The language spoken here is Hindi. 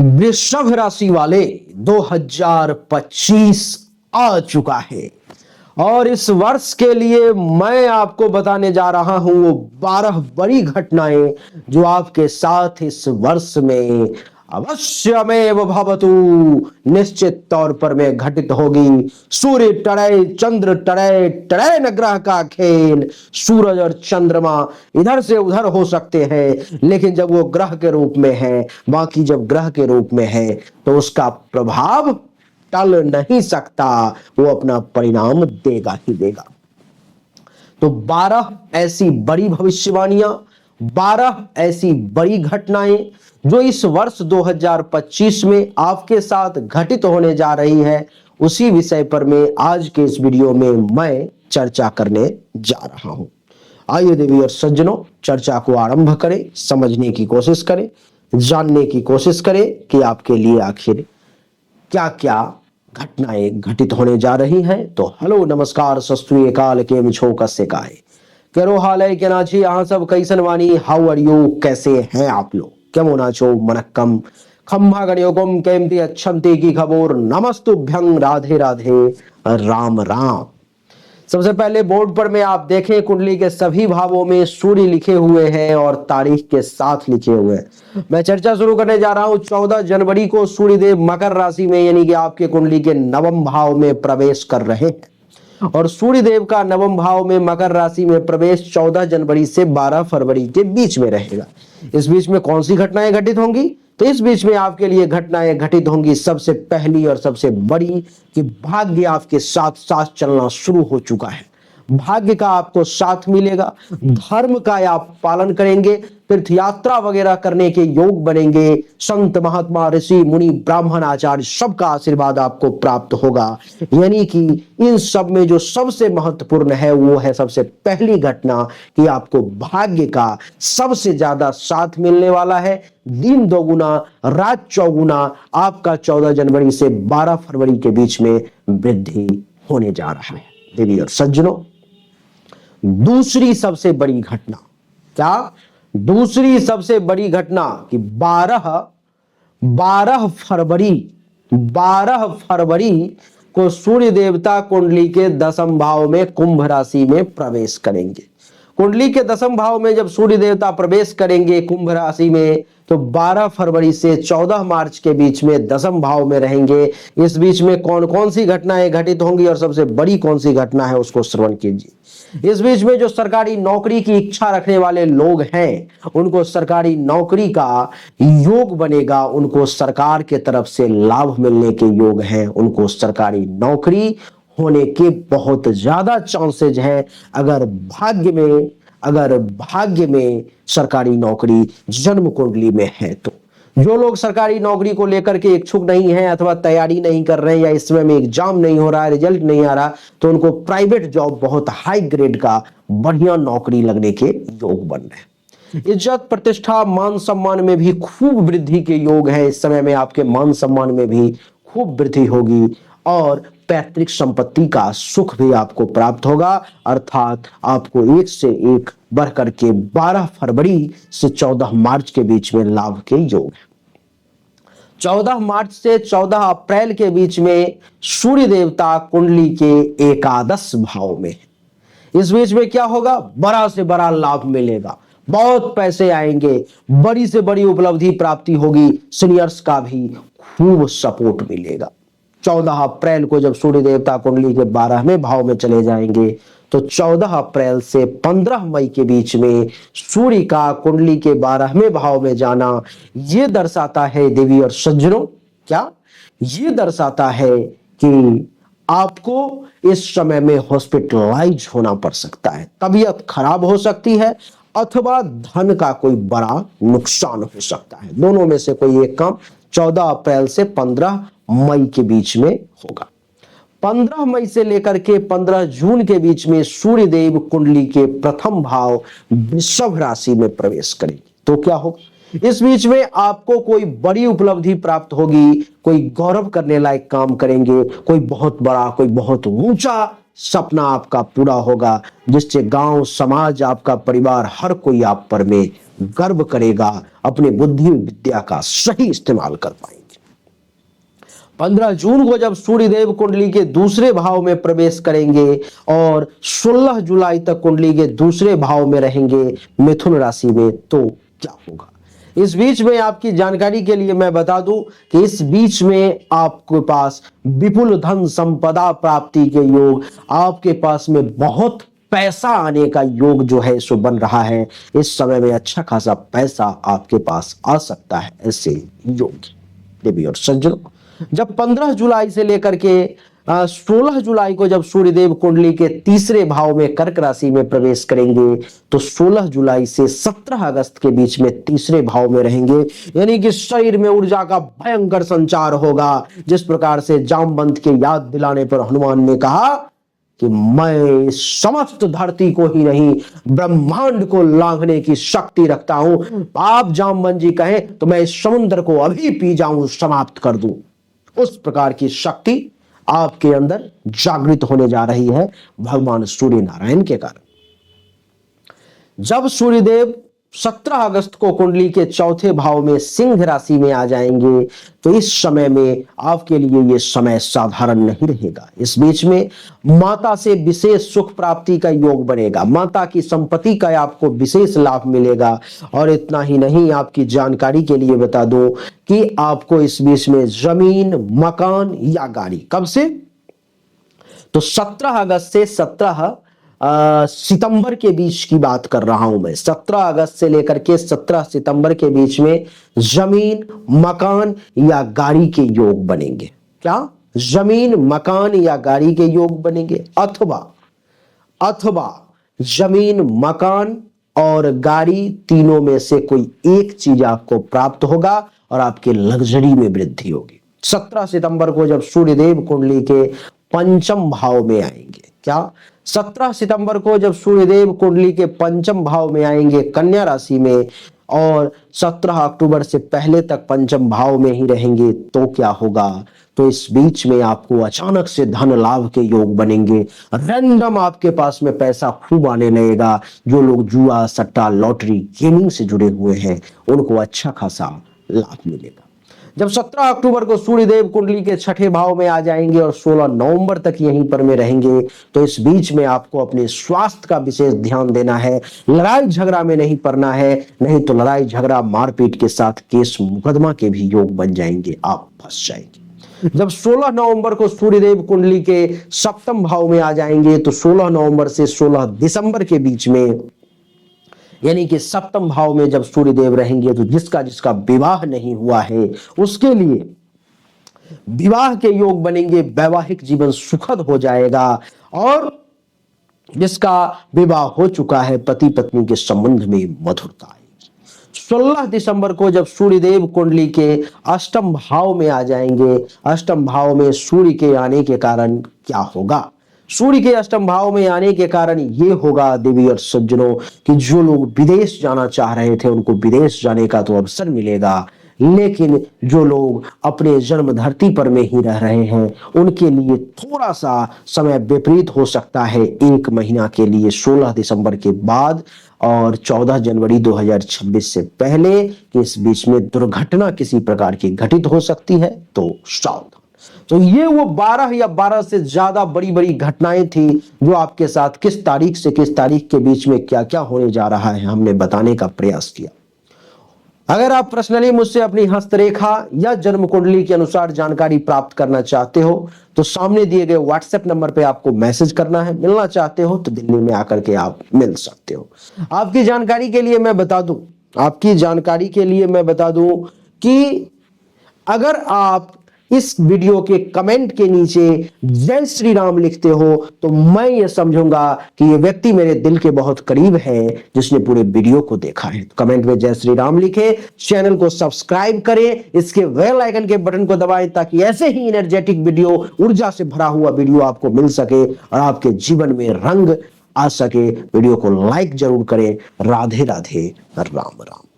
वृषभ राशि वाले 2025 आ चुका है और इस वर्ष के लिए मैं आपको बताने जा रहा हूं वो 12 बड़ी घटनाएं जो आपके साथ इस वर्ष में अवश्यमेव भवतु निश्चित तौर पर में घटित होगी। सूर्य टड़े चंद्र टड़े टड़े न ग्रह का खेल। सूरज और चंद्रमा इधर से उधर हो सकते हैं, लेकिन जब वो ग्रह के रूप में है, बाकी जब ग्रह के रूप में है तो उसका प्रभाव टल नहीं सकता, वो अपना परिणाम देगा ही देगा। तो 12 ऐसी बड़ी भविष्यवाणियां, 12 ऐसी बड़ी घटनाएं जो इस वर्ष 2025 में आपके साथ घटित होने जा रही है, उसी विषय पर मैं आज के इस वीडियो में मैं चर्चा करने जा रहा हूं। आइए देवी और सज्जनों, चर्चा को आरंभ करें, समझने की कोशिश करें, जानने की कोशिश करें कि आपके लिए आखिर क्या क्या घटनाएं घटित होने जा रही हैं। तो हेलो नमस्कार सत श्री अकाल, केम छो कसे काए केरो हाल है केना छी अहां सब कैसन वानी, हाउ आर यू, कैसे हैं आप लोग, केमन आछो मनक्कम खम्भा गणयोगम केमती अच्छंती की खबर नमस्तुभ्यं राधे राधे राम राम। सबसे पहले बोर्ड पर में आप देखें कुंडली के सभी भावों में सूर्य लिखे हुए हैं और तारीख के साथ लिखे हुए हैं। मैं चर्चा शुरू करने जा रहा हूं। 14 जनवरी को सूर्यदेव मकर राशि में यानी कि आपके कुंडली के नवम भाव में प्रवेश कर रहे हैं और सूर्यदेव का नवम भाव में मकर राशि में प्रवेश 14 जनवरी से 12 फरवरी के बीच में रहेगा। इस बीच में कौन सी घटनाएं घटित होंगी? तो इस बीच में आपके लिए घटनाएं घटित होंगी। सबसे पहली और सबसे बड़ी कि भाग्य आपके साथ साथ चलना शुरू हो चुका है। भाग्य का आपको साथ मिलेगा, धर्म का आप पालन करेंगे, तीर्थ यात्रा वगैरह करने के योग बनेंगे। संत महात्मा ऋषि मुनि ब्राह्मण आचार्य सबका आशीर्वाद आपको प्राप्त होगा। यानी कि इन सब में जो सबसे महत्वपूर्ण है वो है सबसे पहली घटना कि आपको भाग्य का सबसे ज्यादा साथ मिलने वाला है। दिन दोगुना रात चौगुना आपका 14 जनवरी से 12 फरवरी के बीच में वृद्धि होने जा रहा है। देवी और सज्जनों, दूसरी सबसे बड़ी घटना क्या? दूसरी सबसे बड़ी घटना कि 12 फरवरी को सूर्य देवता कुंडली के 10वें भाव में कुंभ राशि में प्रवेश करेंगे। कुंडली के 10वें भाव में जब सूर्य देवता प्रवेश करेंगे कुंभ राशि में तो 12 फरवरी से 14 मार्च के बीच में 10वें भाव में रहेंगे। इस बीच में कौन कौन सी घटनाएं घटित होंगी और सबसे बड़ी कौन सी घटना है उसको श्रवण कीजिए। इस बीच में जो सरकारी नौकरी की इच्छा रखने वाले लोग हैं उनको सरकारी नौकरी का योग बनेगा, उनको सरकार के तरफ से लाभ मिलने के योग हैं, उनको सरकारी नौकरी होने के बहुत ज्यादा चांसेज हैं। अगर भाग्य में सरकारी नौकरी जन्म कुंडली में है तो जो लोग सरकारी नौकरी को लेकर के इच्छुक नहीं है अथवा तैयारी नहीं कर रहे हैं या इस समय में एग्जाम नहीं हो रहा है, रिजल्ट नहीं आ रहा, तो उनको प्राइवेट जॉब बहुत हाई ग्रेड का बढ़िया नौकरी लगने के योग बन रहे हैं। इज्जत प्रतिष्ठा मान सम्मान में भी खूब वृद्धि के योग है। इस समय में आपके मान सम्मान में भी खूब वृद्धि होगी और पैतृक संपत्ति का सुख भी आपको प्राप्त होगा। अर्थात आपको एक से एक बढ़ करके 12 फरवरी से 14 मार्च के बीच में लाभ के योग है। 14 मार्च से 14 अप्रैल के बीच में सूर्य देवता कुंडली के एकादश भाव में है। इस बीच में क्या होगा? बड़ा से बड़ा लाभ मिलेगा, बहुत पैसे आएंगे, बड़ी से बड़ी उपलब्धि प्राप्ति होगी, सीनियर्स का भी खूब सपोर्ट मिलेगा। 14 अप्रैल को जब सूर्य देवता कुंडली के 12वें भाव में चले जाएंगे तो 14 अप्रैल से 15 मई के बीच में सूर्य का कुंडली के 12वें भाव में जाना ये दर्शाता है देवी और सज्जनों, क्या ये दर्शाता है कि आपको इस समय में हॉस्पिटलाइज होना पड़ सकता है, तबीयत खराब हो सकती है अथवा धन का कोई बड़ा नुकसान हो सकता है। दोनों में से कोई एक काम 14 अप्रैल से 15 मई के बीच में होगा। 15 मई से लेकर के 15 जून के बीच में सूर्यदेव कुंडली के प्रथम भाव वृषभ राशि में प्रवेश करेंगे। तो क्या होगा? इस बीच में आपको कोई बड़ी उपलब्धि प्राप्त होगी, कोई गौरव करने लायक काम करेंगे, कोई बहुत बड़ा, कोई बहुत ऊंचा सपना आपका पूरा होगा, जिससे गांव, समाज, आपका परिवार, हर कोई आप पर में गर्व करेगा, अपनी बुद्धि विद्या का सही इस्तेमाल कर पाएंगे। 15 जून को जब सूर्यदेव कुंडली के दूसरे भाव में प्रवेश करेंगे और 16 जुलाई तक कुंडली के दूसरे भाव में रहेंगे मिथुन राशि में, तो क्या होगा? इस बीच में आपकी जानकारी के लिए मैं बता दूं कि इस बीच में आपके पास विपुल धन संपदा प्राप्ति के योग, आपके पास में बहुत पैसा आने का योग जो है सो बन रहा है। इस समय में अच्छा खासा पैसा आपके पास आ सकता है। ऐसे योग देवी और सज्जनों, जब 15 जुलाई से लेकर के 16 जुलाई को जब सूर्यदेव कुंडली के तीसरे भाव में कर्क राशि में प्रवेश करेंगे, तो 16 जुलाई से 17 अगस्त के बीच में तीसरे भाव में रहेंगे। यानी कि शरीर में ऊर्जा का भयंकर संचार होगा। जिस प्रकार से जामवंत के याद दिलाने पर हनुमान ने कहा कि मैं समस्त धरती को ही नहीं, ब्रह्मांड को लांघने की शक्ति रखता हूं। आप जामवंत जी कहें तो मैं इस समुद्र को अभी पी जाऊं, समाप्त कर दूं। उस प्रकार की शक्ति आपके अंदर जागृत होने जा रही है भगवान सूर्य नारायण के कारण। जब सूर्यदेव 17 अगस्त को कुंडली के चौथे भाव में सिंह राशि में आ जाएंगे, तो इस समय में आपके लिए यह समय साधारण नहीं रहेगा। इस बीच में माता से विशेष सुख प्राप्ति का योग बनेगा, माता की संपत्ति का आपको विशेष लाभ मिलेगा। और इतना ही नहीं, आपकी जानकारी के लिए बता दूं कि आपको इस बीच में जमीन, मकान या गाड़ी, कब से? तो 17 अगस्त से 17 सितंबर के बीच की बात कर रहा हूं मैं। 17 अगस्त से लेकर के 17 सितंबर के बीच में जमीन, मकान या गाड़ी के योग बनेंगे। क्या? जमीन, मकान या गाड़ी के योग बनेंगे, अथवा जमीन, मकान और गाड़ी, तीनों में से कोई एक चीज आपको प्राप्त होगा और आपके लग्जरी में वृद्धि होगी। 17 सितंबर को जब सूर्यदेव कुंडली के पंचम भाव में आएंगे, क्या? 17 सितंबर को जब सूर्यदेव कुंडली के पंचम भाव में आएंगे कन्या राशि में, और 17 अक्टूबर से पहले तक पंचम भाव में ही रहेंगे, तो क्या होगा? तो इस बीच में आपको अचानक से धन लाभ के योग बनेंगे। रैंडम आपके पास में पैसा खूब आने लगेगा। जो लोग जुआ, सट्टा, लॉटरी, गेमिंग से जुड़े हुए हैं, उनको अच्छा खासा लाभ मिलेगा। जब 17 अक्टूबर को सूर्यदेव कुंडली के छठे भाव में आ जाएंगे और 16 नवंबर तक यहीं पर में रहेंगे, तो इस बीच में आपको अपने स्वास्थ्य का विशेष ध्यान देना है। लड़ाई झगड़ा में नहीं पड़ना है, नहीं तो लड़ाई झगड़ा, मारपीट के साथ केस मुकदमा के भी योग बन जाएंगे, आप फंस जाएंगे। जब 16 नवंबर को सूर्यदेव कुंडली के सप्तम भाव में आ जाएंगे, तो 16 नवंबर से 16 दिसंबर के बीच में, यानी कि सप्तम भाव में जब सूर्यदेव रहेंगे, तो जिसका विवाह नहीं हुआ है उसके लिए विवाह के योग बनेंगे। वैवाहिक जीवन सुखद हो जाएगा। और जिसका विवाह हो चुका है, पति पत्नी के संबंध में मधुरता आएगी। 16 दिसंबर को जब सूर्यदेव कुंडली के अष्टम भाव में आ जाएंगे, अष्टम भाव में सूर्य के आने के कारण क्या होगा? सूर्य के अष्टम भाव में आने के कारण ये होगा देवी और सज्जनों कि जो लोग विदेश जाना चाह रहे थे, उनको विदेश जाने का तो अवसर मिलेगा, लेकिन जो लोग अपने जन्म धरती पर में ही रह रहे हैं, उनके लिए थोड़ा सा समय विपरीत हो सकता है। 1 महीना के लिए 16 दिसंबर के बाद और 14 जनवरी 2026 से पहले कि इस बीच में दुर्घटना किसी प्रकार की घटित हो सकती है, तो सावधान। तो ये वो 12 या 12 से ज्यादा बड़ी बड़ी घटनाएं थी जो आपके साथ किस तारीख से किस तारीख के बीच में क्या क्या होने जा रहा है, हमने बताने का प्रयास किया। अगर आप पर्सनली मुझसे अपनी हस्तरेखा या जन्म कुंडली के अनुसार जानकारी प्राप्त करना चाहते हो, तो सामने दिए गए व्हाट्सएप नंबर पे आपको मैसेज करना है। मिलना चाहते हो तो दिल्ली में आकर के आप मिल सकते हो। आपकी जानकारी के लिए मैं बता दूं कि अगर आप इस वीडियो के कमेंट के नीचे जय श्री राम लिखते हो, तो मैं ये समझूंगा कि ये व्यक्ति मेरे दिल के बहुत करीब है, जिसने पूरे वीडियो को देखा है। तो कमेंट में जय श्री राम लिखे, चैनल को सब्सक्राइब करें, इसके बेल आइकन के बटन को दबाएं, ताकि ऐसे ही एनर्जेटिक वीडियो, ऊर्जा से भरा हुआ वीडियो आपको मिल सके और आपके जीवन में रंग आ सके। वीडियो को लाइक जरूर करें। राधे राधे, राम राम।